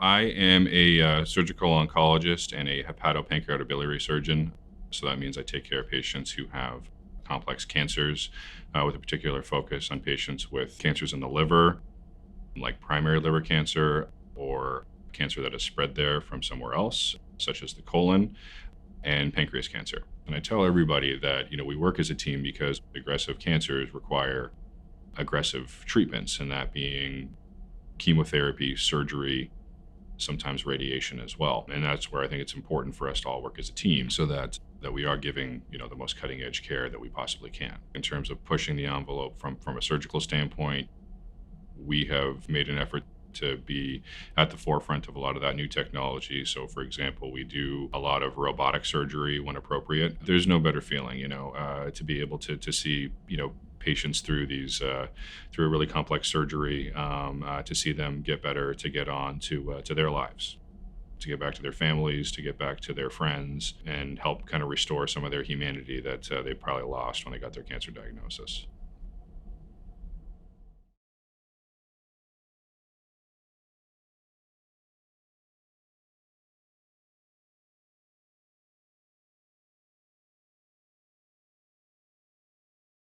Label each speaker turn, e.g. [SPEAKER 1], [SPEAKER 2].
[SPEAKER 1] I am a surgical oncologist and a hepatopancreatobiliary surgeon. So that means I take care of patients who have complex cancers with a particular focus on patients with cancers in the liver, like primary liver cancer or cancer that has spread there from somewhere else, such as the colon and pancreas cancer. And I tell everybody that, we work as a team because aggressive cancers require aggressive treatments, and that being chemotherapy, surgery, sometimes radiation as well. And that's where I think it's important for us to all work as a team so that we are giving, the most cutting edge care that we possibly can. In terms of pushing the envelope from a surgical standpoint, we have made an effort to be at the forefront of a lot of that new technology. So, for example, we do a lot of robotic surgery when appropriate. There's no better feeling, to be able to see, patients through through a really complex surgery, to see them get better, to get on to their lives, to get back to their families, to get back to their friends, and help kind of restore some of their humanity that they probably lost when they got their cancer diagnosis.